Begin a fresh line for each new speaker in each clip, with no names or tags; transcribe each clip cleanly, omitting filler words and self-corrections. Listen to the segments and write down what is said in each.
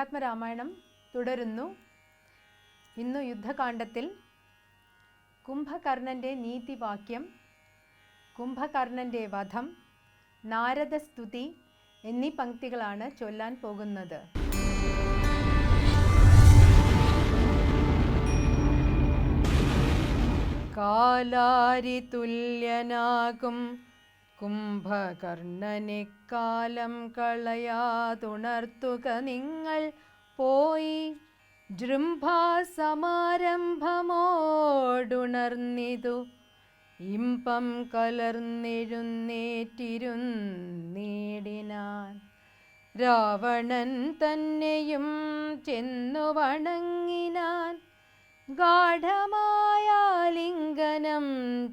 അധ്യാത്മരാമായണം തുടരുന്നു. ഇന്നു യുദ്ധകാണ്ഡത്തിൽ കുംഭകർണൻ്റെ നീതിവാക്യം, കുംഭകർണൻ്റെ വധം, നാരദസ്തുതി എന്നീ പംക്തികളാണ് ചൊല്ലാൻ പോകുന്നത്. കാലാരി തുല്യനാകും കുംഭകർണനെക്കാലം കളയാതുണർത്തുക നിങ്ങൾ പോയി. ജൃംഭാസമാരംഭമോടുണർന്നിതു ഇമ്പം കലർന്നെഴുന്നേറ്റിരുന്നേടിനാൻ. രാവണൻ തന്നെയും ചെന്നു വണങ്ങിനാൻ, ഗാഢമായാലിംഗനം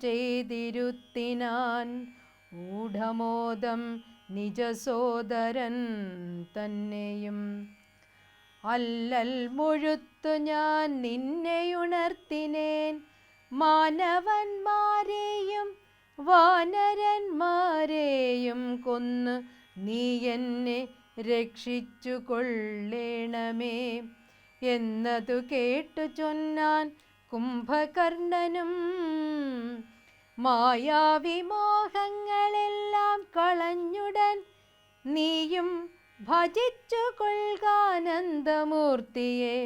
ചെയ്തിരുത്തിനാൻ. ഊഢമോദം നിജസോദരൻ തന്നെയും, അല്ലൽ മുഴുത്തു ഞാൻ നിന്നെയുണർത്തിനേൻ. മാനവന്മാരെയും വാനരന്മാരെയും കൊന്ന് നീ എന്നെ രക്ഷിച്ചു കൊള്ളേണമേ എന്നതു കേട്ടു ചൊന്നാൻ കുംഭകർണനും. മായാവിമോഹങ്ങളെല്ലാം കളഞ്ഞുടൻ നീയും ഭജിച്ചു കൊൾകാനന്ദമൂർത്തിയെ.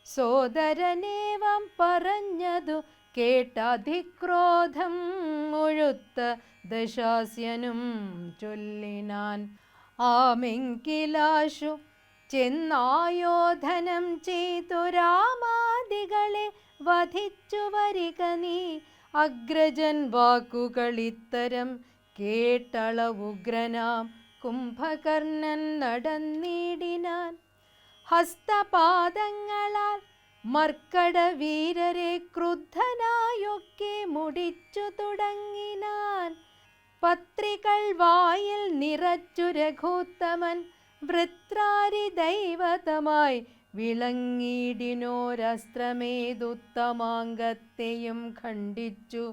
സോദരനേവം പറഞ്ഞതു കേട്ടധിക്രോധം മുഴുത്ത ദശാസ്യനും ചൊല്ലിനാൻ. ആമെങ്കിലാശു ചെന്നായോധനം ചെയ്തു രാമാദികളെ വധിച്ചു വരിക നീ. അഗ്രജൻ വാക്കുകളിത്തരം കേട്ടളവുഗ്രനാം കുംഭകർണൻ നടന്നിടിനാൻ. ഹസ്തപാദങ്ങളാൽ മർക്കടവീരരെ ക്രുദ്ധനായൊക്കെ മുടിച്ചു തുടങ്ങിനാൻ. പത്രികൾ വായിൽ നിറച്ചു രഘുത്തമൻ വൃത്രാരി ദൈവതമായി വിളങ്ങിടിനോരസ്ത്രമേതുത്തമാംഗത്തെയും ഖണ്ഡിച്ചു.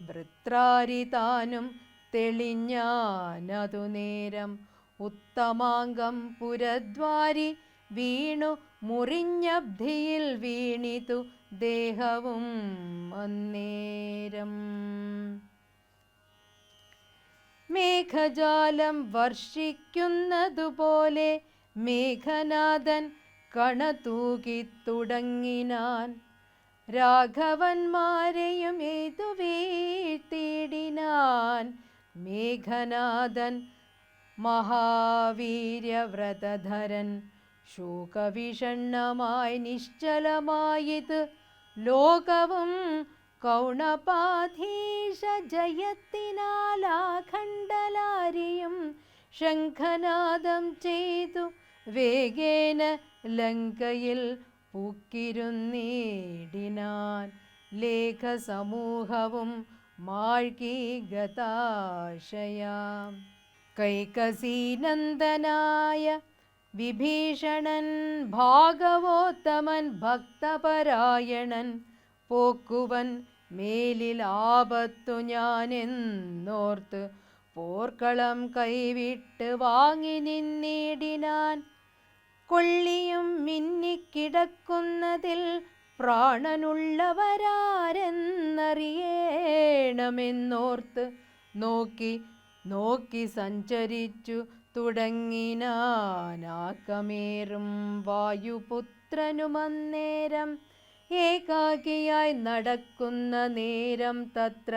വൃത്രാരി താനും തെളിഞ്ഞാനതു നേരം ഉത്തമാംഗം പുരദ്വാരി വീണു മുറിഞ്ഞബ്ധിയിൽ വീണിതു ദേഹവും അന്നേരം. മേഘജാലം വർഷിക്കുന്നതുപോലെ മേഘനാഥൻ കണതൂകിത്തുടങ്ങിനാൻ. രാഘവന്മാരെയും എയ്തു വീഴ്ത്തിയിടിനാൻ. മേഘനാഥൻ മഹാവീര്യവ്രതധരൻ ശോകവിഷണ്ണമായി നിശ്ചലമായത് ലോകവും. കൗണപാധീശ ജയത്തിനാലാഖണ്ഡലാരിയും ശംഖനാദം ചെയ്തു വേഗേന ലങ്കയിൽ പൂക്കിരുന്നേടിനാൻ. ലേഖസമൂഹവും മാഴ്കി ഗതാശയാം. കൈകസീനന്ദനായ വിഭീഷണൻ ഭാഗവോത്തമൻ ഭക്തപരായണൻ പോക്കുവൻ മേലിൽ ആപത്തു ഞാനെന്നോർത്ത് പോർക്കളം കൈവിട്ട് വാങ്ങി നിന്നിടിനാൻ. കൊള്ളിയും മിന്നിക്കിടക്കുന്നതിൽ പ്രാണനുള്ളവരാരെന്നറിയേണമെന്നോർത്ത് നോക്കി നോക്കി സഞ്ചരിച്ചു തുടങ്ങിനാനാക്കമേറും വായുപുത്രനുമന്നേരം. ഏകാകിയായി നടക്കുന്ന നേരം തത്ര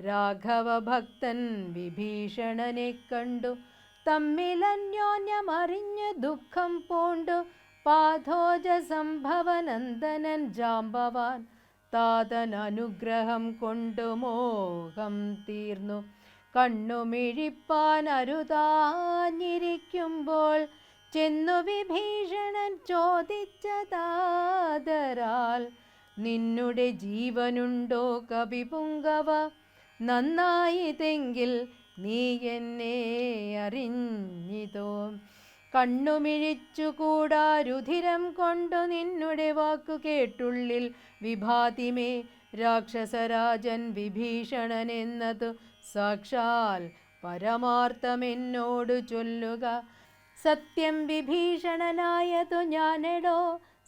രാഘവഭക്തൻ വിഭീഷണനെ കണ്ടു. തമ്മിലന്യോന്യമറിഞ്ഞു ദുഃഖം പൂണ്ടു പാഥോജ സംഭവനന്ദനൻ ജാമ്പവാൻ. താതൻ അനുഗ്രഹം കൊണ്ടു മോഹം തീർന്നു കണ്ണുമിഴിപ്പാൻ അരുതാഞ്ഞിരിക്കുമ്പോൾ ചെന്നു വിഭീഷണൻ ചോദിച്ചതാദരാൽ, നിന്നുടെ ജീവനുണ്ടോ കവിപുങ്കവ? നന്നായിതെങ്കിൽ നീ എന്നെ അറിഞ്ഞിതോ. കണ്ണുമിഴിച്ചുകൂടാ രുധിരം കൊണ്ടു നിന്നുടെ വാക്കു കേട്ടുള്ളിൽ വിഭാതിമേ. രാക്ഷസരാജൻ വിഭീഷണൻ എന്നതു സാക്ഷാൽ പരമാർത്ഥമെന്നോടു ചൊല്ലുക. സത്യം വിഭീഷണനായതു ഞാനെടോ,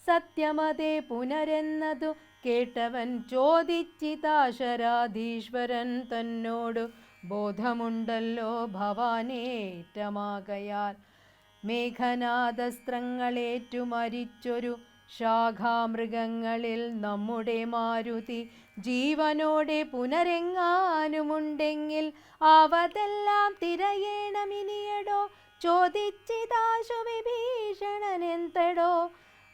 സത്യമതേ പുനരെന്നതു കേട്ടവൻ ചോദിച്ചിതാശരാധീശ്വരൻ തന്നോടു. ബോധമുണ്ടല്ലോ ഭവാനേറ്റമാകയാൽ മേഘനാദസ്ത്രങ്ങളേറ്റു മരിച്ചൊരു ശാഖാമൃഗങ്ങളിൽ നമ്മുടെ മാരുതി ജീവനോടെ പുനരെങ്ങാനുമുണ്ടെങ്കിൽ അവതെല്ലാം തിരയേണമിനിയടോ. ചോദിച്ചിതാശു വിഭീഷണനെന്തടോ,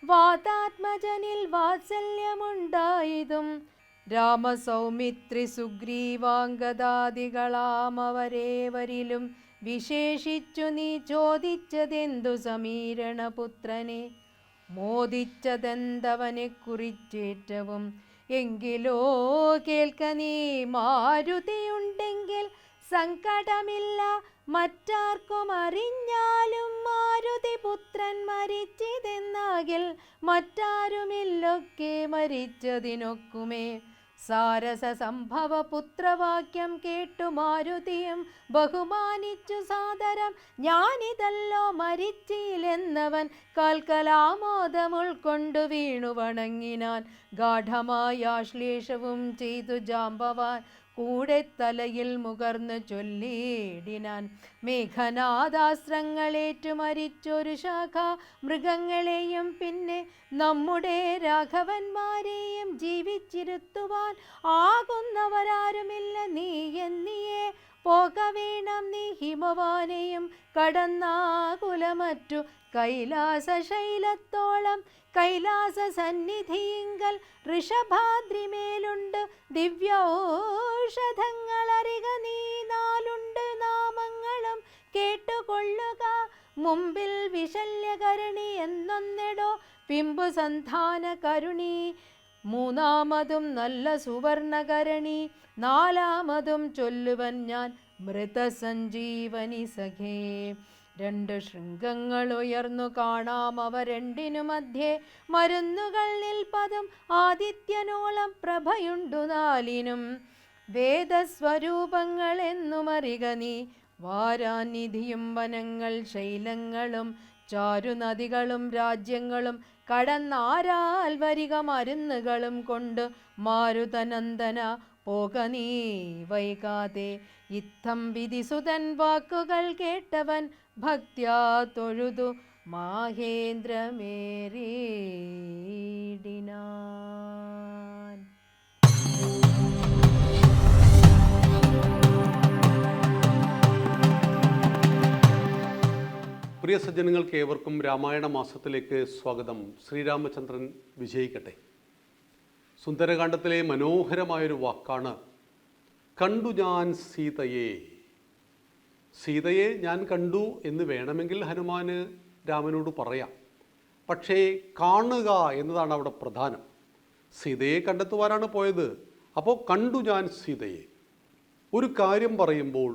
വാതാത്മജനിൽ വാത്സല്യമുണ്ടായതും രാമസൗമിത്രി സുഗ്രീവാംഗദാദികളാമവരേവരിലും വിശേഷിച്ചു നീ ചോദിച്ചതെന്തു സമീരണപുത്രനെ. മോദിച്ചതെന്തവനെ കുറിച്ചേറ്റവും എങ്കിലോ കേൾക്ക നീ. മാരുതിയുണ്ടെങ്കിൽ സങ്കടമില്ല മറ്റാർക്കും അറിഞ്ഞാലും, മാരുതി പുത്രൻ മരിച്ചിതെന്നാകിൽ മറ്റാരുമില്ലൊക്കെ മരിച്ചതിനൊക്കുമേ. സാരസ സംഭവ പുത്രവാക്യം കേട്ടു മാരുതിയും ബഹുമാനിച്ചു സാദരം. ഞാനിതല്ലോ മരിച്ചില്ലെന്നവൻ കാൽക്കലാമോദം ഉൾക്കൊണ്ടു വീണു വണങ്ങിനാൻ. ഗാഠമായ ആശ്ലേഷവും ചെയ്തു ജാമ്പവാൻ കൂടെ തലയിൽ മുകർന്നു ചൊല്ലിയിടിനാൻ. മേഘനാദാസ്ത്രങ്ങളേറ്റു മരിച്ചൊരു ശാഖ മൃഗങ്ങളെയും പിന്നെ നമ്മുടെ രാഘവന്മാരെയും ജീവിച്ചിരുത്തുവാൻ ആകുന്നവരാരുമില്ല. നീ എന്നിയെ പോക വേണം നീ ഹിമവാനെയും കടന്നാകുലമറ്റു കൈലാസശൈലത്തോളം. കൈലാസ സന്നിധിയിങ്കൽ ഋഷഭാദ്രിമേലുണ്ട് ദിവ്യൗഷധങ്ങളറിക നീ. നാലുണ്ട് നാമങ്ങളും കേട്ടുകൊള്ളുക. മുമ്പിൽ വിശല്യകരുണി എന്നൊന്നെടോ, പിമ്പു സന്ധാന കരുണി. മൂന്നാമതും നല്ല സുവർണകരണി. നാലാമതും ചൊല്ലുവൻ ഞാൻ മൃതസഞ്ജീവനി സഖേ. രണ്ട് ശൃംഗങ്ങൾ ഉയർന്നു കാണാം അവ രണ്ടിനു മധ്യേ. മരുന്നുകൾ നിൽപ്പതും ആദിത്യനോളം പ്രഭയുണ്ടു നാലിനും. വേദസ്വരൂപങ്ങൾ എന്നുമറിക നീ. വാരാനിധിയും വനങ്ങൾ ശൈലങ്ങളും ചാരുനദികളും രാജ്യങ്ങളും കടന്നാരാൽ വരിക മരുന്നുകളും കൊണ്ട്. മാരുതനന്ദന പോക നീ വൈകാതെ. ഇത്തം വിധിസുതൻ വാക്കുകൾ കേട്ടവൻ ഭക്ത്യാ തൊഴുതു മാഹേന്ദ്രമേറിയിടിനാൻ.
പ്രിയ സജ്ജനങ്ങൾക്ക് ഏവർക്കും രാമായണ മാസത്തിലേക്ക് സ്വാഗതം. ശ്രീരാമചന്ദ്രൻ വിജയിക്കട്ടെ. സുന്ദരകാണ്ഡത്തിലെ മനോഹരമായൊരു വാക്കാണ് കണ്ടു ഞാൻ സീതയെ. സീതയെ ഞാൻ കണ്ടു എന്ന് വേണമെങ്കിൽ ഹനുമാന് രാമനോട് പറയാം. പക്ഷേ കാണുക എന്നതാണ് അവിടെ പ്രധാനം. സീതയെ കണ്ടെത്തുവാനാണ് പോയത്. അപ്പോൾ കണ്ടു ഞാൻ സീതയെ. ഒരു കാര്യം പറയുമ്പോൾ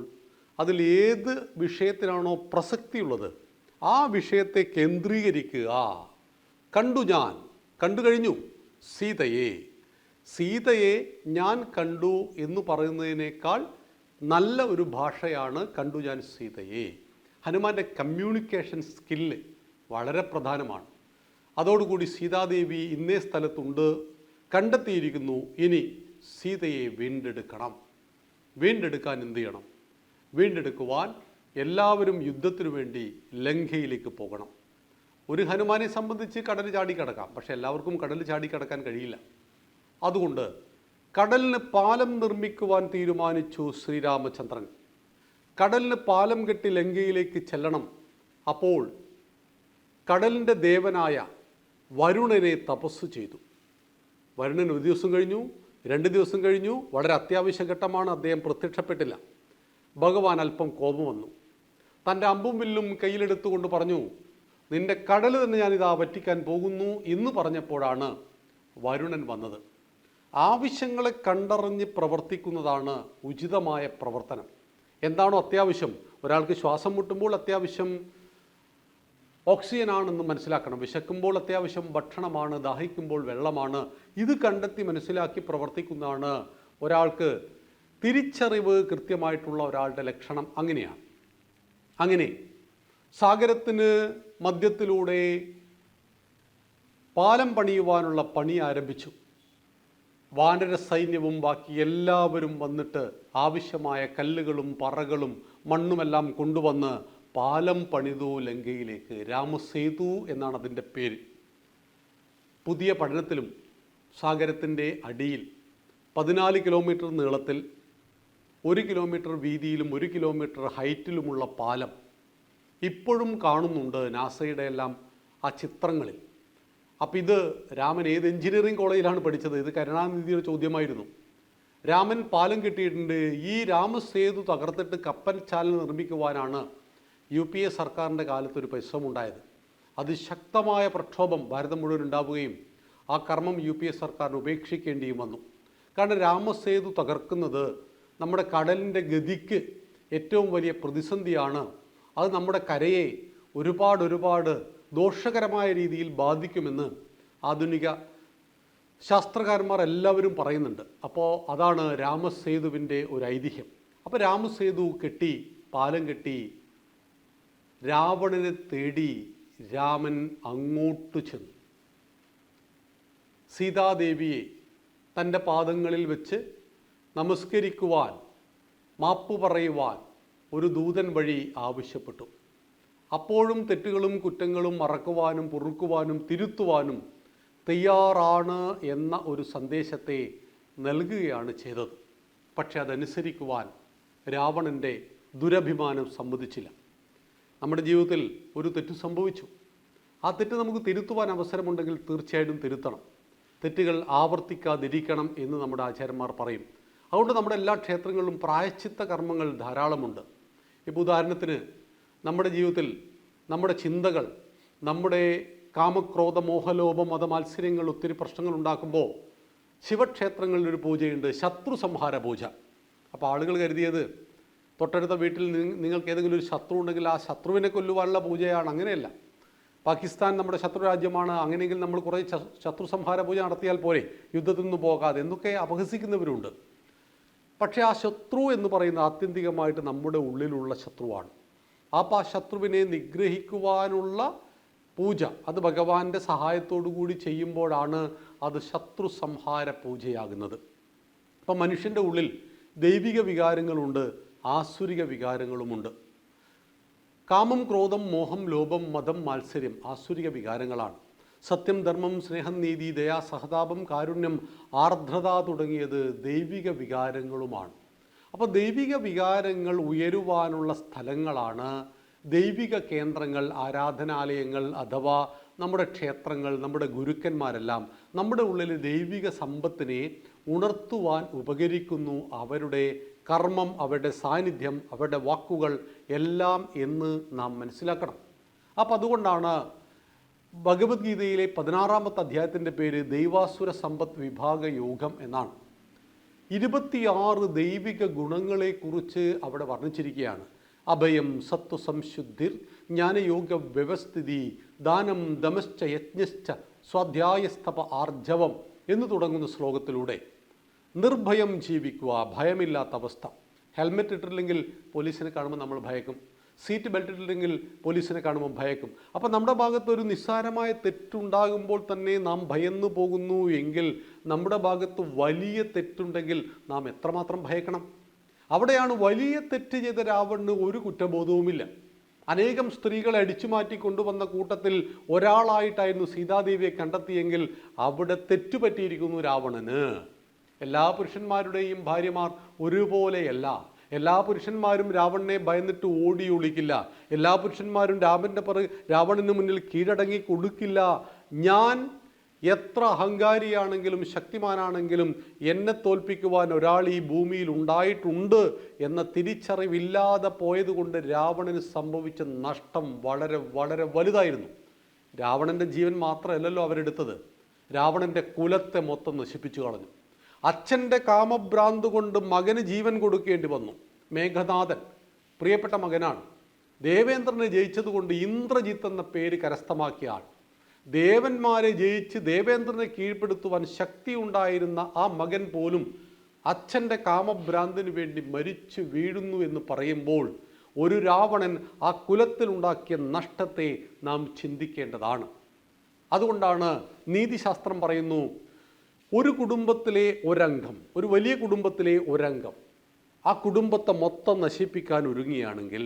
അതിൽ ഏത് വിഷയത്തിനാണോ പ്രസക്തിയുള്ളത് ആ വിഷയത്തെ കേന്ദ്രീകരിക്കുക. കണ്ടു ഞാൻ, കണ്ടു കഴിഞ്ഞു സീതയെ. സീതയെ ഞാൻ കണ്ടു എന്ന് പറയുന്നതിനേക്കാൾ നല്ല ഒരു ഭാഷയാണ് കണ്ടു ഞാൻ സീതയെ. ഹനുമാൻ്റെ കമ്മ്യൂണിക്കേഷൻ സ്കില്ല് വളരെ പ്രധാനമാണ്. അതോടുകൂടി സീതാദേവി ഇന്നേ സ്ഥലത്തുണ്ട്, കണ്ടെത്തിയിരിക്കുന്നു. ഇനി സീതയെ വീണ്ടെടുക്കണം. വീണ്ടെടുക്കാൻ എന്ത് ചെയ്യണം? വീണ്ടെടുക്കുവാൻ എല്ലാവരും യുദ്ധത്തിനു വേണ്ടി ലങ്കയിലേക്ക് പോകണം. ഒരു ഹനുമാനെ സംബന്ധിച്ച് കടൽ ചാടിക്കടക്കാം, പക്ഷെ എല്ലാവർക്കും കടൽ ചാടിക്കടക്കാൻ കഴിയില്ല. അതുകൊണ്ട് കടലിന് പാലം നിർമ്മിക്കുവാൻ തീരുമാനിച്ചു ശ്രീരാമചന്ദ്രൻ. കടലിന് പാലം കെട്ടി ലങ്കയിലേക്ക് ചെല്ലണം. അപ്പോൾ കടലിൻ്റെ ദേവനായ വരുണനെ തപസ് ചെയ്തു. വരുണൻ ഒരു ദിവസം കഴിഞ്ഞു, 2 ദിവസം കഴിഞ്ഞു. വളരെ അത്യാവശ്യ ഘട്ടമാണ്. അദ്ദേഹം പ്രത്യക്ഷപ്പെട്ടില്ല. ഭഗവാൻ അല്പം കോപം വന്നു. തൻ്റെ അമ്പും വില്ലും കയ്യിലെടുത്തുകൊണ്ട് പറഞ്ഞു, നിന്റെ കടൽ തന്നെ ഞാനിതാ വറ്റിക്കാൻ പോകുന്നു എന്ന് പറഞ്ഞപ്പോഴാണ് വരുണൻ വന്നത്. ആവശ്യങ്ങളെ കണ്ടറിഞ്ഞ് പ്രവർത്തിക്കുന്നതാണ് ഉചിതമായ പ്രവർത്തനം. എന്താണോ അത്യാവശ്യം, ഒരാൾക്ക് ശ്വാസം മുട്ടുമ്പോൾ അത്യാവശ്യം ഓക്സിജനാണെന്ന് മനസ്സിലാക്കണം. വിശക്കുമ്പോൾ അത്യാവശ്യം ഭക്ഷണമാണ്, ദാഹിക്കുമ്പോൾ വെള്ളമാണ്. ഇത് കണ്ടെത്തി മനസ്സിലാക്കി പ്രവർത്തിക്കുന്നതാണ് ഒരാൾക്ക് തിരിച്ചറിവ് കൃത്യമായിട്ടുള്ള ഒരാളുടെ ലക്ഷണം. അങ്ങനെ സാഗരത്തിന് മധ്യത്തിലൂടെ പാലം പണിയുവാനുള്ള പണി ആരംഭിച്ചു. വാനര സൈന്യവും ബാക്കി എല്ലാവരും വന്നിട്ട് ആവശ്യമായ കല്ലുകളും പറകളും മണ്ണുമെല്ലാം കൊണ്ടുവന്ന് പാലം പണിതു ലങ്കയിലേക്ക്. രാമസേതു എന്നാണ് അതിൻ്റെ പേര്. പുതിയ പഠനത്തിലും സാഗരത്തിൻ്റെ അടിയിൽ 14 കിലോമീറ്റർ നീളത്തിൽ 1 കിലോമീറ്റർ വീതിയിലും 1 കിലോമീറ്റർ ഹൈറ്റിലുമുള്ള പാലം ഇപ്പോഴും കാണുന്നുണ്ട് നാസയുടെ എല്ലാം ആ ചിത്രങ്ങളിൽ. അപ്പം ഇത് രാമൻ ഏത് എഞ്ചിനീയറിംഗ് കോളേജിലാണ് പഠിച്ചത്? ഇത് കരുണാനിധിയുടെ ചോദ്യമായിരുന്നു. രാമൻ പാലം കെട്ടിയിട്ടുണ്ട്. ഈ രാമസേതു തകർത്തിട്ട് കപ്പൽ ചാലന നിർമ്മിക്കുവാനാണ് UPA സർക്കാരിൻ്റെ കാലത്തൊരു പരിശ്രമമുണ്ടായത്. അതിശക്തമായ പ്രക്ഷോഭം ഭാരതം മുഴുവൻ ഉണ്ടാവുകയും ആ കർമ്മം UPA സർക്കാരിന് ഉപേക്ഷിക്കേണ്ടിയും വന്നു. കാരണം രാമസേതു തകർക്കുന്നത് നമ്മുടെ കടലിൻ്റെ ഗതിക്ക് ഏറ്റവും വലിയ പ്രതിസന്ധിയാണ്. അത് നമ്മുടെ കരയെ ഒരുപാട് ദോഷകരമായ രീതിയിൽ ബാധിക്കുമെന്ന് ആധുനിക ശാസ്ത്രകാരന്മാർ എല്ലാവരും പറയുന്നുണ്ട്. അപ്പോൾ അതാണ് രാമസേതുവിൻ്റെ ഒരു ഐതിഹ്യം. അപ്പോൾ രാമസേതു കെട്ടി, പാലം കെട്ടി, രാവണനെ തേടി രാമൻ അങ്ങോട്ട് ചെന്നു. സീതാദേവിയെ തൻ്റെ പാദങ്ങളിൽ വെച്ച് നമസ്കരിക്കുവാൻ, മാപ്പ് പറയുവാൻ ഒരു ദൂതൻ വഴി ആവശ്യപ്പെട്ടു. അപ്പോഴും തെറ്റുകളും കുറ്റങ്ങളും മറക്കുവാനും പൊറുക്കുവാനും തിരുത്തുവാനും തയ്യാറാണ് എന്ന ഒരു സന്ദേശത്തെ നൽകുകയാണ് ചെയ്തത്. പക്ഷെ അതനുസരിക്കുവാൻ രാവണൻ്റെ ദുരഭിമാനം സമ്മതിച്ചില്ല. നമ്മുടെ ജീവിതത്തിൽ ഒരു തെറ്റ് സംഭവിച്ചു. ആ തെറ്റ് നമുക്ക് തിരുത്തുവാൻ അവസരമുണ്ടെങ്കിൽ തീർച്ചയായിട്ടും തിരുത്തണം. തെറ്റുകൾ ആവർത്തിക്കാതിരിക്കണം എന്ന് നമ്മുടെ ആചാര്യന്മാർ പറയും. അതുകൊണ്ട് നമ്മുടെ എല്ലാ ക്ഷേത്രങ്ങളിലും പ്രായശ്ചിത്ത കർമ്മങ്ങൾ ധാരാളമുണ്ട്. ഇപ്പോൾ ഉദാഹരണത്തിന് നമ്മുടെ ജീവിതത്തിൽ നമ്മുടെ ചിന്തകൾ, നമ്മുടെ കാമക്രോധ മോഹലോഭ മത മത്സര്യങ്ങൾ ഒത്തിരി പ്രശ്നങ്ങൾ ഉണ്ടാക്കുമ്പോൾ ശിവക്ഷേത്രങ്ങളിലൊരു പൂജയുണ്ട്, ശത്രു സംഹാര പൂജ. അപ്പോൾ ആളുകൾ കരുതിയത് തൊട്ടടുത്ത വീട്ടിൽ നിങ്ങൾക്ക് ഏതെങ്കിലും ഒരു ശത്രു ഉണ്ടെങ്കിൽ ആ ശത്രുവിനെ കൊല്ലുവാനുള്ള പൂജയാണ്. അങ്ങനെയല്ല. പാകിസ്ഥാൻ നമ്മുടെ ശത്രു രാജ്യമാണ്, അങ്ങനെയെങ്കിൽ നമ്മൾ കുറേ ശത്രു സംഹാര പൂജ നടത്തിയാൽ പോരെ, യുദ്ധത്തിൽ നിന്ന് പോകാതെ എന്നൊക്കെ അപഹസിക്കുന്നവരുണ്ട്. പക്ഷേ ആ ശത്രു എന്ന് പറയുന്ന ആത്യന്തികമായിട്ട് നമ്മുടെ ഉള്ളിലുള്ള ശത്രുവാണ്. അപ്പോൾ ആ ശത്രുവിനെ നിഗ്രഹിക്കുവാനുള്ള പൂജ അത് ഭഗവാന്റെ സഹായത്തോടു കൂടി ചെയ്യുമ്പോഴാണ് അത് ശത്രു സംഹാര പൂജയാകുന്നത്. അപ്പം മനുഷ്യൻ്റെ ഉള്ളിൽ ദൈവിക വികാരങ്ങളുണ്ട്, ആസുരിക വികാരങ്ങളുമുണ്ട്. കാമം, ക്രോധം, മോഹം, ലോഭം, മതം, മാത്സര്യം ആസുരിക വികാരങ്ങളാണ്. സത്യം, ധർമ്മം, സ്നേഹം, നീതി, ദയ, സഹതാപം, കാരുണ്യം, ആർദ്രത തുടങ്ങിയത് ദൈവിക വികാരങ്ങളുമാണ്. അപ്പോൾ ദൈവിക വികാരങ്ങൾ ഉയരുവാനുള്ള സ്ഥലങ്ങളാണ് ദൈവിക കേന്ദ്രങ്ങൾ, ആരാധനാലയങ്ങൾ അഥവാ നമ്മുടെ ക്ഷേത്രങ്ങൾ. നമ്മുടെ ഗുരുക്കന്മാരെല്ലാം നമ്മുടെ ഉള്ളിലെ ദൈവിക സമ്പത്തിനെ ഉണർത്തുവാൻ ഉപകരിക്കുന്നു. അവരുടെ കർമ്മം, അവരുടെ സാന്നിധ്യം, അവരുടെ വാക്കുകൾ എല്ലാം എന്ന് നാം മനസ്സിലാക്കണം. അപ്പം അതുകൊണ്ടാണ് ഭഗവത്ഗീതയിലെ 16-ാമത്തെ അധ്യായത്തിൻ്റെ പേര് ദൈവാസുര സമ്പത്ത് വിഭാഗ യോഗം എന്നാണ്. 26 ദൈവിക ഗുണങ്ങളെക്കുറിച്ച് അവിടെ വർണ്ണിച്ചിരിക്കുകയാണ്. അഭയം, സത്വ സംശുദ്ധിർ, ജ്ഞാനയോഗ വ്യവസ്ഥിതി, ദാനം, ദമശ്ച യജ്ഞശ്ച, സ്വാധ്യായസ്തപ ആർജവം എന്ന് തുടങ്ങുന്ന ശ്ലോകത്തിലൂടെ നിർഭയം ജീവിക്കുക, ഭയമില്ലാത്ത അവസ്ഥ. ഹെൽമെറ്റ് ഇട്ടിട്ടില്ലെങ്കിൽ പോലീസിനെ കാണുമ്പോൾ നമ്മൾ ഭയക്കും. സീറ്റ് ബെൽറ്റ് ഇട്ടില്ലെങ്കിൽ പോലീസിനെ കാണുമ്പോൾ ഭയക്കും. അപ്പം നമ്മുടെ ഭാഗത്ത് ഒരു നിസ്സാരമായ തെറ്റുണ്ടാകുമ്പോൾ തന്നെ നാം ഭയന്നു പോകുന്നു എങ്കിൽ നമ്മുടെ ഭാഗത്ത് വലിയ തെറ്റുണ്ടെങ്കിൽ നാം എത്രമാത്രം ഭയക്കണം. അവിടെയാണ് വലിയ തെറ്റ് ചെയ്ത രാവണന് ഒരു കുറ്റബോധവുമില്ല. അനേകം സ്ത്രീകളെ അടിച്ചു മാറ്റി കൊണ്ടുവന്ന കൂട്ടത്തിൽ ഒരാളായിട്ടായിരുന്നു സീതാദേവിയെ കണ്ടെത്തിയെങ്കിൽ അവിടെ തെറ്റുപറ്റിയിരിക്കുന്നു രാവണന്. എല്ലാ പുരുഷന്മാരുടെയും ഭാര്യമാർ ഒരുപോലെയല്ല. എല്ലാ പുരുഷന്മാരും രാവണനെ ഭയന്നിട്ട് ഓടി ഒളിക്കില്ല. എല്ലാ പുരുഷന്മാരും രാവണന് മുന്നിൽ കീഴടങ്ങി കൊടുക്കില്ല. ഞാൻ എത്ര അഹങ്കാരിയാണെങ്കിലും ശക്തിമാനാണെങ്കിലും എന്നെ തോൽപ്പിക്കുവാൻ ഒരാൾ ഈ ഭൂമിയിൽ ഉണ്ടായിട്ടുണ്ട് എന്ന തിരിച്ചറിവില്ലാതെ പോയതുകൊണ്ട് രാവണന് സംഭവിച്ച നഷ്ടം വളരെ വളരെ വലുതായിരുന്നു. രാവണൻ്റെ ജീവൻ മാത്രമല്ലല്ലോ അവരെടുത്തത്, രാവണൻ്റെ കുലത്തെ മൊത്തം നശിപ്പിച്ചു കളഞ്ഞു. അച്ഛൻ്റെ കാമഭ്രാന്ത് കൊണ്ട് മകന് ജീവൻ കൊടുക്കേണ്ടി വന്നു. മേഘനാഥൻ പ്രിയപ്പെട്ട മകനാണ്. ദേവേന്ദ്രനെ ജയിച്ചതുകൊണ്ട് ഇന്ദ്രജിത്ത് എന്ന പേര് കരസ്ഥമാക്കിയ ആൾ. ദേവന്മാരെ ജയിച്ച് ദേവേന്ദ്രനെ കീഴ്പ്പെടുത്തുവാൻ ശക്തി ഉണ്ടായിരുന്ന ആ മകൻ പോലും അച്ഛൻ്റെ കാമഭ്രാന്തിന് വേണ്ടി മരിച്ചു വീഴുന്നു എന്ന് പറയുമ്പോൾ ഒരു രാവണൻ ആ കുലത്തിലുണ്ടാക്കിയ നഷ്ടത്തെ നാം ചിന്തിക്കേണ്ടതാണ്. അതുകൊണ്ടാണ് നീതിശാസ്ത്രം പറയുന്നു, ഒരു കുടുംബത്തിലെ ഒരംഗം, ഒരു വലിയ കുടുംബത്തിലെ ഒരംഗം ആ കുടുംബത്തെ മൊത്തം നശിപ്പിക്കാൻ ഒരുങ്ങിയാണെങ്കിൽ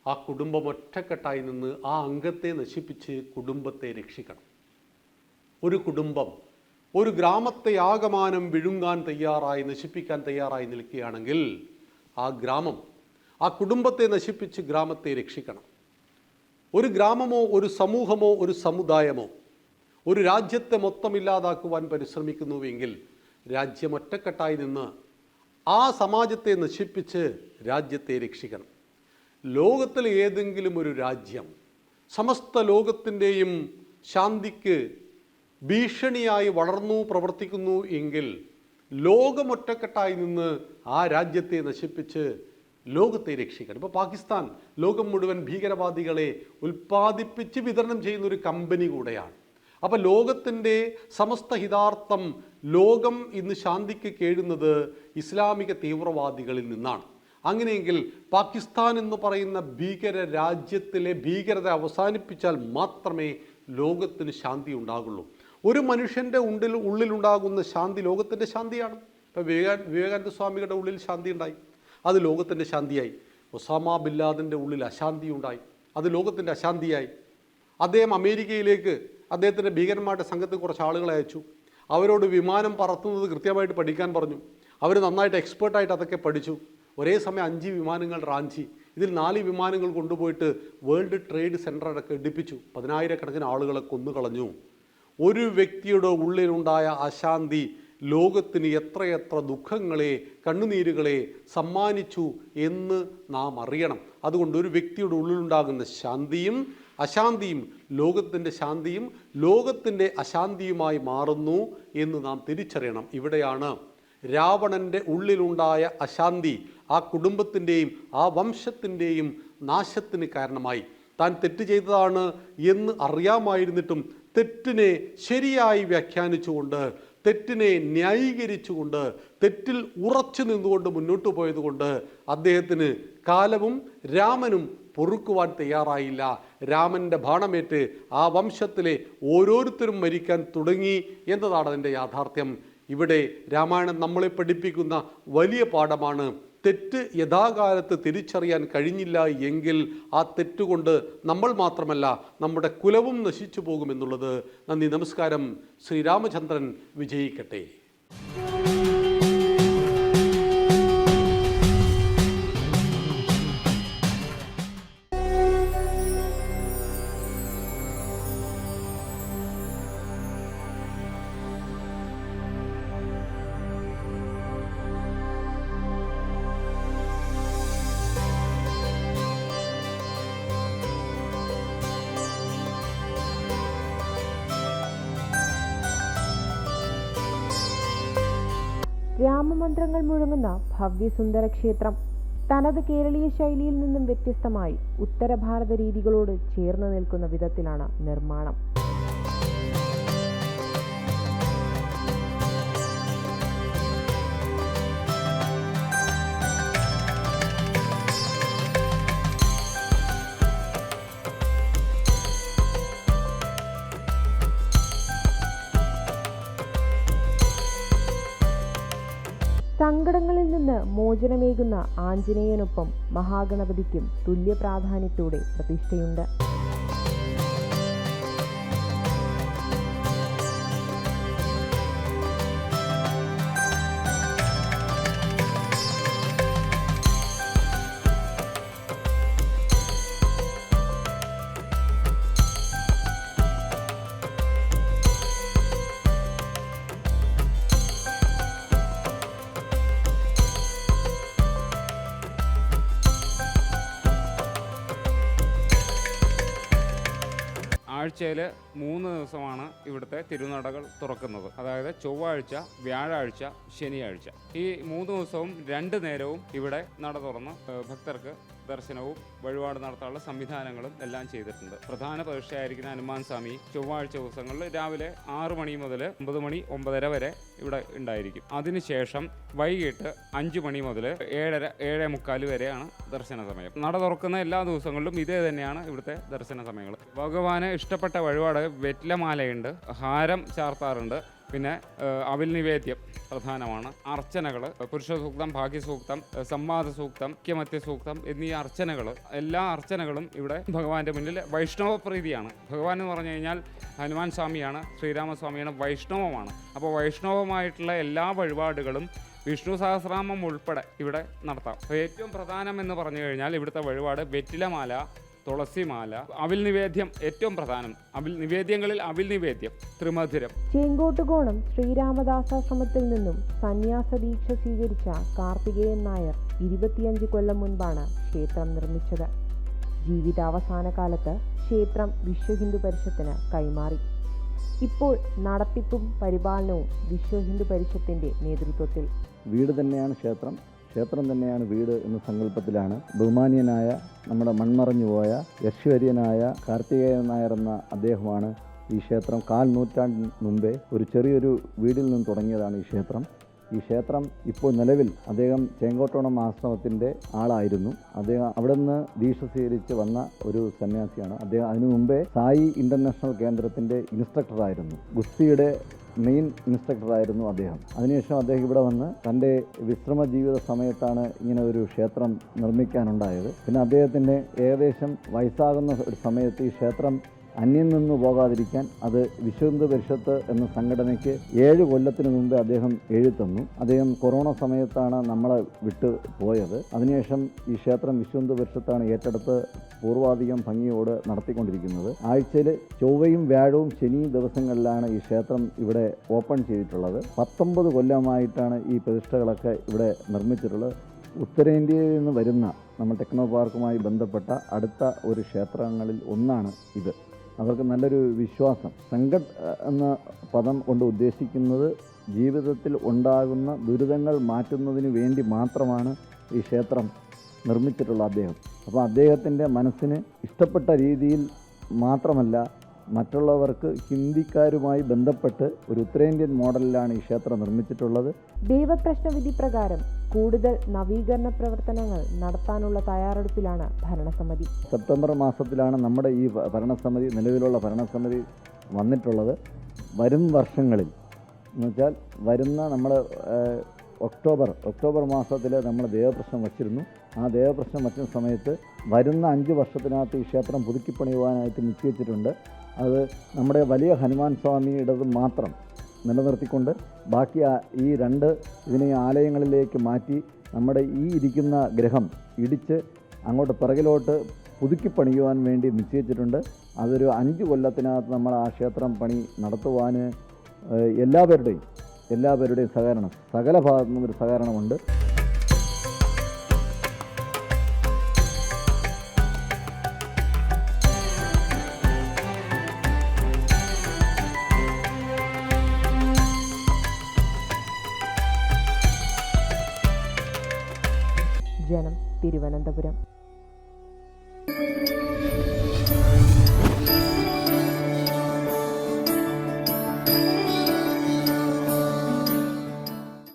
ആ കുടുംബം ഒറ്റക്കെട്ടായി നിന്ന് ആ അംഗത്തെ നശിപ്പിച്ച് കുടുംബത്തെ രക്ഷിക്കണം. ഒരു കുടുംബം ഒരു ഗ്രാമത്തെ ആകമാനം വിഴുങ്ങാൻ തയ്യാറായി, നശിപ്പിക്കാൻ തയ്യാറായി നിൽക്കുകയാണെങ്കിൽ ആ ഗ്രാമം, ആ കുടുംബത്തെ നശിപ്പിച്ച് ഗ്രാമത്തെ രക്ഷിക്കണം. ഒരു ഗ്രാമമോ ഒരു സമൂഹമോ ഒരു സമുദായമോ ഒരു രാജ്യത്തെ മൊത്തം ഇല്ലാതാക്കുവാൻ പരിശ്രമിക്കുന്നുവെങ്കിൽ രാജ്യം ഒറ്റക്കെട്ടായി നിന്ന് ആ സമാജത്തെ നശിപ്പിച്ച് രാജ്യത്തെ രക്ഷിക്കണം. ലോകത്തിൽ ഏതെങ്കിലും ഒരു രാജ്യം സമസ്ത ലോകത്തിൻ്റെയും ശാന്തിക്ക് ഭീഷണിയായി വളർന്നു പ്രവർത്തിക്കുന്നു എങ്കിൽ ലോകമൊറ്റക്കെട്ടായി നിന്ന് ആ രാജ്യത്തെ നശിപ്പിച്ച് ലോകത്തെ രക്ഷിക്കണം. ഇപ്പോൾ പാകിസ്ഥാൻ ലോകം മുഴുവൻ ഭീകരവാദികളെ ഉൽപ്പാദിപ്പിച്ച് വിതരണം ചെയ്യുന്ന ഒരു കമ്പനി കൂടെയാണ്. അപ്പോൾ ലോകത്തിൻ്റെ സമസ്ത ഹിതാർത്ഥം ലോകം ഇന്ന് ശാന്തിക്ക് കേഴുന്നത് ഇസ്ലാമിക തീവ്രവാദികളിൽ നിന്നാണ്. അങ്ങനെയെങ്കിൽ പാകിസ്ഥാൻ എന്ന് പറയുന്ന ഭീകര രാജ്യത്തിലെ ഭീകരത അവസാനിപ്പിച്ചാൽ മാത്രമേ ലോകത്തിന് ശാന്തി ഉണ്ടാകുള്ളൂ. ഒരു മനുഷ്യൻ്റെ ഉള്ളിലുണ്ടാകുന്ന ശാന്തി ലോകത്തിൻ്റെ ശാന്തിയാണ്. ഇപ്പോൾ വിവേകാനന്ദ സ്വാമികളുടെ ഉള്ളിൽ ശാന്തി ഉണ്ടായി, അത് ലോകത്തിൻ്റെ ശാന്തിയായി. ഒസാമ ബിൻ ലാദൻ്റെ ഉള്ളിൽ അശാന്തി ഉണ്ടായി, അത് ലോകത്തിൻ്റെ അശാന്തിയായി. അദ്ദേഹം അമേരിക്കയിലേക്ക് അദ്ദേഹത്തിൻ്റെ ഭീകരന്മാരുടെ സംഘത്തിൽ കുറച്ച് ആളുകളെ അയച്ചു. അവരോട് വിമാനം പറത്തുന്നത് കൃത്യമായിട്ട് പഠിക്കാൻ പറഞ്ഞു. അവർ നന്നായിട്ട് എക്സ്പേർട്ടായിട്ട് അതൊക്കെ പഠിച്ചു. ഒരേ സമയം 5 വിമാനങ്ങൾ റാഞ്ചി, ഇതിൽ 4 വിമാനങ്ങൾ കൊണ്ടുപോയിട്ട് വേൾഡ് ട്രേഡ് സെൻറ്റർ അടക്കം ഇടിപ്പിച്ചു. 10,000-കണക്കിന് ആളുകളെ കൊന്നുകളഞ്ഞു. ഒരു വ്യക്തിയുടെ ഉള്ളിലുണ്ടായ അശാന്തി ലോകത്തിന് എത്രയെത്ര ദുഃഖങ്ങളെ, കണ്ണുനീരുകളെ സമ്മാനിച്ചു എന്ന് നാം അറിയണം. അതുകൊണ്ട് ഒരു വ്യക്തിയുടെ ഉള്ളിലുണ്ടാകുന്ന ശാന്തിയും അശാന്തിയും ലോകത്തിൻ്റെ ശാന്തിയും ലോകത്തിൻ്റെ അശാന്തിയുമായി മാറുന്നു എന്ന് നാം തിരിച്ചറിയണം. ഇവിടെയാണ് രാവണൻ്റെ ഉള്ളിലുണ്ടായ അശാന്തി ആ കുടുംബത്തിൻ്റെയും ആ വംശത്തിൻ്റെയും നാശത്തിന് കാരണമായി. താൻ തെറ്റ് ചെയ്തതാണ് എന്ന് അറിയാമായിരുന്നിട്ടും തെറ്റിനെ ശരിയായി വ്യാഖ്യാനിച്ചുകൊണ്ട്, തെറ്റിനെ ന്യായീകരിച്ചുകൊണ്ട്, തെറ്റിൽ ഉറച്ചു നിന്നുകൊണ്ട് മുന്നോട്ട് പോയതുകൊണ്ട് അദ്ദേഹത്തിന് കാലവും രാമനും പൊറുക്കുവാൻ തയ്യാറായില്ല. രാമൻ്റെ ബാണമേറ്റ് ആ വംശത്തിലെ ഓരോരുത്തരും മരിക്കാൻ തുടങ്ങി എന്നതാണ് അതിൻ്റെ യാഥാർത്ഥ്യം. ഇവിടെ രാമായണം നമ്മളെ പഠിപ്പിക്കുന്ന വലിയ പാഠമാണ്. തെറ്റ് യഥാകാലത്ത് തിരിച്ചറിയാൻ കഴിഞ്ഞില്ല എങ്കിൽ ആ തെറ്റുകൊണ്ട് നമ്മൾ മാത്രമല്ല നമ്മുടെ കുലവും നശിച്ചു പോകുമെന്നുള്ളത്. നന്ദി, നമസ്കാരം. ശ്രീരാമചന്ദ്രൻ വിജയിക്കട്ടെ.
രാമമന്ത്രങ്ങൾ മുഴങ്ങുന്ന ഭവ്യസുന്ദര ക്ഷേത്രം തനത് കേരളീയ ശൈലിയിൽ നിന്നും വ്യത്യസ്തമായി ഉത്തരഭാരത രീതികളോട് ചേർന്ന് നിൽക്കുന്ന വിധത്തിലാണ് നിർമ്മാണം. സങ്കടങ്ങളിൽ നിന്ന് മോചനമേകുന്ന ആഞ്ജനേയനൊപ്പം മഹാഗണപതിക്കും തുല്യ പ്രാധാന്യത്തോടെ പ്രതിഷ്ഠയുണ്ട്.
ആഴ്ചയിൽ 3 ദിവസമാണ് ഇവിടുത്തെ തിരുനടകൾ തുറക്കുന്നത്. അതായത് ചൊവ്വാഴ്ച, വ്യാഴാഴ്ച, ശനിയാഴ്ച. ഈ 3 ദിവസവും 2 നേരവും ഇവിടെ നട തുറന്ന് ഭക്തർക്ക് ദർശനവും വഴിപാട് നടത്താനുള്ള സംവിധാനങ്ങളും എല്ലാം ചെയ്തിട്ടുണ്ട്. പ്രധാന പ്രതിഷ്ഠയായിരിക്കുന്ന ഹനുമാൻ സ്വാമി ചൊവ്വാഴ്ച ദിവസങ്ങളിൽ രാവിലെ 6 മണി മുതൽ 9 മണി 9:30 വരെ ഇവിടെ ഉണ്ടായിരിക്കും. അതിനുശേഷം വൈകിട്ട് 5 മണി മുതൽ 7:30 7:45 വരെയാണ് ദർശന സമയം. നട തുറക്കുന്ന എല്ലാ ദിവസങ്ങളിലും ഇതേ തന്നെയാണ് ഇവിടുത്തെ ദർശന സമയങ്ങൾ. ഭഗവാന് ഇഷ്ടപ്പെട്ട വഴിപാട് വെറ്റിലമാലയുണ്ട്, ഹാരം ചാർത്താറുണ്ട്, പിന്നെ അവിൽ നിവേദ്യം പ്രധാനമാണ്. അർച്ചനകൾ, പുരുഷ സൂക്തം, ഭാഗ്യസൂക്തം, സംവാദ സൂക്തം, ഐക്യമത്യ സൂക്തം എന്നീ അർച്ചനകൾ, എല്ലാ അർച്ചനകളും ഇവിടെ ഭഗവാന്റെ മുന്നിൽ വൈഷ്ണവ പ്രീതിയാണ്. ഭഗവാൻ എന്ന് പറഞ്ഞു കഴിഞ്ഞാൽ ഹനുമാൻ സ്വാമിയാണ്, ശ്രീരാമസ്വാമിയാണ്, വൈഷ്ണവമാണ്. അപ്പോൾ വൈഷ്ണവമായിട്ടുള്ള എല്ലാ വഴിപാടുകളും വിഷ്ണു സഹസ്രനാമം ഉൾപ്പെടെ ഇവിടെ നടത്താം. ഏറ്റവും പ്രധാനം എന്ന് പറഞ്ഞു കഴിഞ്ഞാൽ ഇവിടുത്തെ വഴിപാട് വെറ്റിലമാല, തുളസിമാല, അവിൽ നിവേദ്യം ഏറ്റവും പ്രധാനം. നിവേദ്യങ്ങളിൽ അവിൽ നിവേദ്യം, ത്രിമധുരം.
ചേങ്കോട്ടുകോണം ശ്രീരാമദാസാശ്രമത്തിൽ നിന്നും സന്യാസ ദീക്ഷ സ്വീകരിച്ച കാർത്തികേയൻ നായർ 25 കൊല്ലം മുൻപാണ് ക്ഷേത്രം നിർമ്മിച്ചത്. ജീവിതാവസാന കാലത്ത് ക്ഷേത്രം വിശ്വഹിന്ദു പരിഷത്തിന് കൈമാറി. ഇപ്പോൾ നടത്തിപ്പും പരിപാലനവും വിശ്വഹിന്ദു പരിഷത്തിന്റെ നേതൃത്വത്തിൽ.
വീട് തന്നെയാണ് ക്ഷേത്രം, ക്ഷേത്രം തന്നെയാണ് വീട് എന്ന സങ്കല്പത്തിലാണ് ബഹുമാനീയനായ നമ്മുടെ മൺമറഞ്ഞുപോയ യശ്വര്യനായ കാർത്തികേയൻ നായർ എന്ന അദ്ദേഹമാണ് ഈ ക്ഷേത്രം 4 നൂറ്റാണ്ടിന് മുമ്പേ ഒരു ചെറിയൊരു വീടിൽ നിന്ന് തുടങ്ങിയതാണ് ഈ ക്ഷേത്രം. ഈ ക്ഷേത്രം ഇപ്പോൾ നിലവിൽ അദ്ദേഹം ചേങ്കോട്ടോണം ആശ്രമത്തിൻ്റെ ആളായിരുന്നു. അദ്ദേഹം അവിടെ നിന്ന് ദീക്ഷ സ്വീകരിച്ച് വന്ന ഒരു സന്യാസിയാണ്. അദ്ദേഹം അതിനു മുമ്പേ സായി ഇൻ്റർനാഷണൽ കേന്ദ്രത്തിൻ്റെ ഇൻസ്ട്രക്ടറായിരുന്നു, ഗുസ്തിയുടെ മെയിൻ ഇൻസ്ട്രക്ടറായിരുന്നു അദ്ദേഹം. അതിനുശേഷം അദ്ദേഹം ഇവിടെ വന്ന് തൻ്റെ വിശ്രമ ജീവിത സമയത്താണ് ഇങ്ങനെ ഒരു ക്ഷേത്രം നിർമ്മിക്കാനുണ്ടായത്. പിന്നെ അദ്ദേഹത്തിൻ്റെ ഏകദേശം വയസ്സാകുന്ന ഒരു സമയത്ത് ഈ ക്ഷേത്രം അന്യം നിന്ന് പോകാതിരിക്കാൻ അത് വിശ്വഹിന്ദു പരിഷത്ത് എന്ന സംഘടനയ്ക്ക് 7 കൊല്ലത്തിന് മുമ്പ് അദ്ദേഹം എഴുതന്നു. അദ്ദേഹം കൊറോണ സമയത്താണ് നമ്മളെ വിട്ടു പോയത്. അതിനുശേഷം ഈ ക്ഷേത്രം വിശ്വഹിന്ദു പരിഷത്താണ് ഏറ്റെടുത്ത് പൂർവാധികം ഭംഗിയോട് നടത്തിക്കൊണ്ടിരിക്കുന്നത്. ആഴ്ചയിൽ ചൊവ്വയും വ്യാഴവും ശനിയും ദിവസങ്ങളിലാണ് ഈ ക്ഷേത്രം ഇവിടെ ഓപ്പൺ ചെയ്തിട്ടുള്ളത്. 19 കൊല്ലമായിട്ടാണ് ഈ പ്രതിഷ്ഠകളൊക്കെ ഇവിടെ നിർമ്മിച്ചിട്ടുള്ളത്. ഉത്തരേന്ത്യയിൽ നിന്ന് വരുന്ന നമ്മൾ ടെക്നോ പാർക്കുമായി ബന്ധപ്പെട്ട അടുത്ത ഒരു ക്ഷേത്രങ്ങളിൽ ഒന്നാണ് ഇത്. അവർക്ക് നല്ലൊരു വിശ്വാസം. സങ്കട് എന്ന പദം കൊണ്ട് ഉദ്ദേശിക്കുന്നത് ജീവിതത്തിൽ ഉണ്ടാകുന്ന ദുരിതങ്ങൾ മാറ്റുന്നതിന് വേണ്ടി മാത്രമാണ് ഈ ക്ഷേത്രം നിർമ്മിച്ചിട്ടുള്ള അദ്ദേഹം. അപ്പോൾ അദ്ദേഹത്തിൻ്റെ മനസ്സിന് ഇഷ്ടപ്പെട്ട രീതിയിൽ മാത്രമല്ല, മറ്റുള്ളവർക്ക് ഹിന്ദിക്കാരുമായി ബന്ധപ്പെട്ട് ഒരു ഉത്തരേന്ത്യൻ മോഡലിലാണ് ഈ ക്ഷേത്രം നിർമ്മിച്ചിട്ടുള്ളത്.
ദൈവപ്രശ്നവിധി പ്രകാരം കൂടുതൽ നവീകരണ പ്രവർത്തനങ്ങൾ നടത്താനുള്ള തയ്യാറെടുപ്പിലാണ് ഭരണസമിതി.
സെപ്റ്റംബർ മാസത്തിലാണ് നമ്മുടെ ഈ ഭരണസമിതി, നിലവിലുള്ള ഭരണസമിതി വന്നിട്ടുള്ളത്. വരും വർഷങ്ങളിൽ എന്നുവെച്ചാൽ വരുന്ന നമ്മൾ ഒക്ടോബർ മാസത്തിൽ നമ്മൾ ദേവപ്രശ്നം വച്ചിരുന്നു. ആ ദേവപ്രശ്നം വച്ച സമയത്ത് വരുന്ന 5 വർഷത്തിനകത്ത് ഈ ക്ഷേത്രം പുതുക്കിപ്പണിയുവാനായിട്ട് നിശ്ചയിച്ചിട്ടുണ്ട്. അത് നമ്മുടെ വലിയ ഹനുമാൻ സ്വാമിയുടേത് മാത്രം നിലനിർത്തിക്കൊണ്ട് ബാക്കി ഈ 2 ഇതിനെ ആലയങ്ങളിലേക്ക് മാറ്റി നമ്മുടെ ഈ ഇരിക്കുന്ന ഗ്രഹം ഇടിച്ച് അങ്ങോട്ട് പിറകിലോട്ട് പുതുക്കിപ്പണിയുവാൻ വേണ്ടി നിശ്ചയിച്ചിട്ടുണ്ട്. അതൊരു 5 കൊല്ലത്തിനകത്ത് നമ്മൾ ആ ക്ഷേത്രം പണി നടത്തുവാൻ എല്ലാവരുടെയും സഹകരണം, സകല ഭാഗത്തു നിന്നൊരു സഹകരണമുണ്ട്.
ജനം, തിരുവനന്തപുരം.